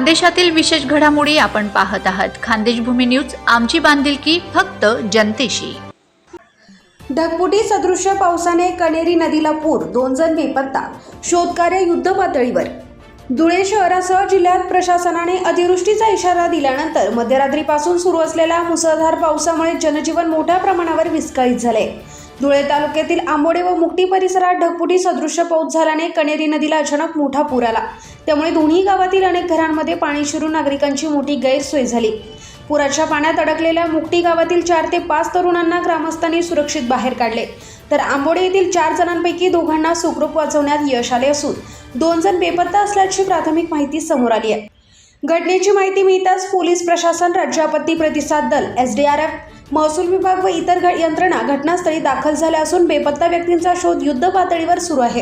खानदेशातील विशेष घडामोडी आपण पाहत आहात. खानदेश भूमी न्यूज, आमची बांधिलकी फक्त जनतेशी. ढगफुटी सदृश्य पावसाने कणेरी नदीला पूर, 2 जण बेपत्ता, शोधकार्य युद्धपातळीवर. धुळे शहरासह जिल्ह्यात प्रशासनाने अतिवृष्टीचा इशारा दिल्यानंतर मध्यरात्रीपासून सुरू असलेल्या मुसळधार पावसामुळे जनजीवन मोठ्या प्रमाणावर विस्कळीत झाले. धुळे तालुक्यातील आंबोडे व मुक्टी परिसरात ढगफुटी सदृश्य पाऊस झाल्याने कणेरी नदीला अचानक मोठा पूर आला. त्यामुळे दोन्ही गावातील अनेक घरांमध्ये पाणी शिरून नागरिकांची मोठी गैरसोय झाली. पुराच्या पाण्यात अडकलेल्या मुक्टी गावातील 4 ते 5 तरुणांना ग्रामस्थांनी सुरक्षित बाहेर काढले, तर आंबोडे येथील 4 जणांपैकी दोघांना सुखरूप वाचवण्यात यश आले असून 2 जण बेपत्ता असल्याची प्राथमिक माहिती समोर आली आहे. घटनेची माहिती मिळताच पोलीस प्रशासन, राज्य आपत्ती प्रतिसाद दल, SDRF, महसूल विभाग व इतर यंत्रणा घटनास्थळी दाखल झाल्या असून बेपत्ता व्यक्तींचा शोध युद्ध पातळीवर सुरू आहे.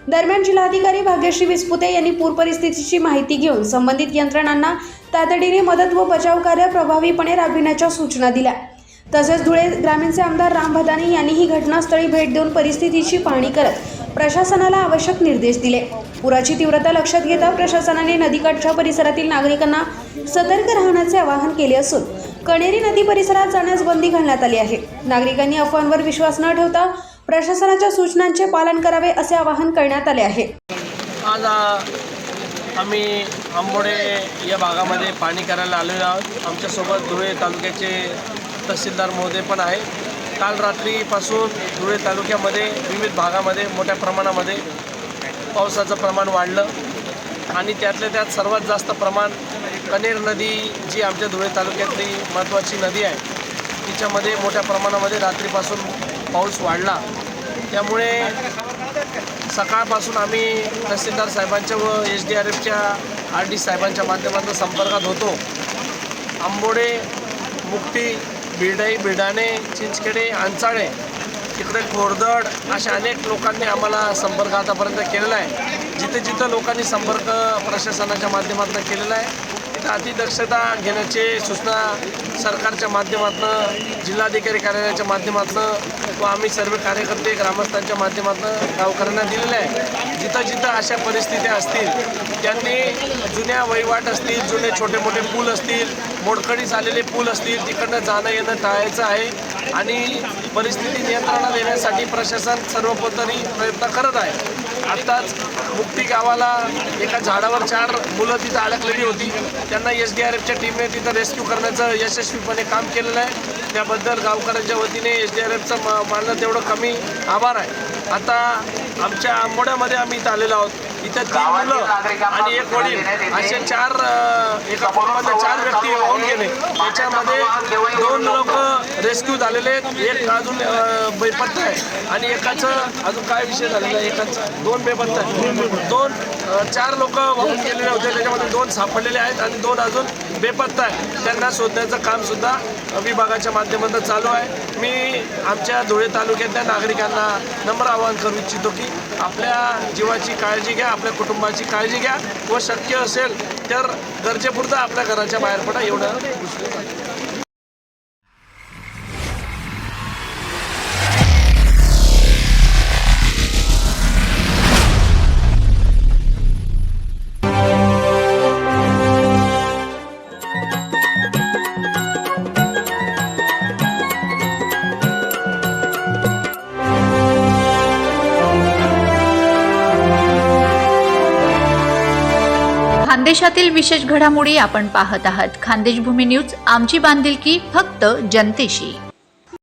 दरम्यान जिल्हाधिकारी भाग्यश्री विस्पुते यांनी पूर परिस्थितीची माहिती घेऊन संबंधित यंत्रणांना तातडीने मदत व बचाव कार्य प्रभावीपणे राबविण्याच्या सूचना दिल्या. तसेच धुळे ग्रामीणचे आमदार राम भदानी यांनीही घटनास्थळी भेट देऊन परिस्थितीची पाहणी करत प्रशासनाला आवश्यक निर्देश दिले. पुराची तीव्रता लक्षात घेता प्रशासनाने नदीकाठच्या परिसरातील नागरिकांना सतर्क राहण्याचे आवाहन केले असून कणेरी नदी परिसरात जाण्यास बंदी घालण्यात आली आहे. नागरिकांनी अफवांवर विश्वास न ठेवता प्रशासनाच्या सूचनांचे पालन करावे असे आवाहन करण्यात आले आहे. आज आम्ही आंबोडे या भागामध्ये पाणी करायला आलेलो आहोत. आमच्यासोबत धुळे तालुक्याचे तहसीलदार महोदय पण आहे. काल रात्रीपासून धुळे तालुक्यामध्ये विविध भागामध्ये मोठ्या प्रमाणामध्ये पावसाचं प्रमाण वाढलं आणि त्यातल्या त्यात सर्वात जास्त प्रमाण कणेर नदी, जी आमच्या धुळे तालुक्यातली महत्त्वाची नदी आहे, तिच्यामध्ये मोठ्या प्रमाणामध्ये रात्रीपासून पाऊस वाढला. त्यामुळे सकाळपासून आम्ही तहसीलदार साहेबांच्या व SDRFच्या RD साहेबांच्या माध्यमातून संपर्कात होतो. आंबोडे, मुक्टी, बिडाई, बिडाणे, चिंचखेडे, अंचाळे, तिकडे खोरदड अशा अनेक लोकांनी आम्हाला संपर्क आतापर्यंत केलेला आहे. जिथे जिथं लोकांनी संपर्क प्रशासनाच्या माध्यमातून केलेला आहे तिथं अतिदक्षता घेण्याचे सूचना सरकारच्या माध्यमातून, जिल्हाधिकारी कार्यालयाच्या माध्यमातून व आम्ही सर्व कार्यकर्ते ग्रामस्थांच्या माध्यमातून गावकऱ्यांना दिलेलं आहे. जिथं जिथं अशा परिस्थिती असतील त्यांनी जुन्या वहिवाट असतील, जुने छोटे मोठे पूल असतील, मोडकळीस झालेले पूल असतील, तिकडनं जाणं येणं टाळायचं आहे आणि परिस्थिती नियंत्रणात येण्यासाठी प्रशासन सर्वतोपरी प्रयत्न करत आहे. आत्ताच मुक्ती गावाला एका झाडावर 4 मुलं तिथं अडकलेली होती. त्यांना SDRFच्या टीमने तिथं रेस्क्यू करण्याचं यशस्वीपणे काम केलेलं आहे. त्याबद्दल गावकऱ्यांच्या वतीने SDRFचं मानलं तेवढं कमी आभार आहे. आता आमच्या आंबोड्यामध्ये आम्ही इथं आलेलो आहोत. इथं 3 मुलं आणि 1 वडील असे 4 एका कुटुंबातले 4 व्यक्ती होऊन गेले. त्याच्यामध्ये 2 लोक रेस्क्यू झालेले आहेत, 1 अजून बेपत्ता आहे आणि एकाचं अजून काय विषय झालेला आहे, एकाचं 2 बेपत्ता आहे. 4 लोक वाहून गेलेले होते, त्याच्यामध्ये 2 सापडलेले आहेत आणि 2 अजून बेपत्ता आहे. त्यांना शोधण्याचं कामसुद्धा विभागाच्या माध्यमातून चालू आहे. मी आमच्या धुळे तालुक्यातल्या नागरिकांना नम्र आवाहन करू इच्छितो की आपल्या जीवाची काळजी घ्या, आपल्या कुटुंबाची काळजी घ्या व शक्य असेल तर गरजेपुरतं आपल्या घराच्या बाहेर पडा, एवढं. खानदेशातील विशेष घडामोडी आपण पाहत आहात. खानदेश भूमी न्यूज, आमची बांधिलकी फक्त जनतेशी.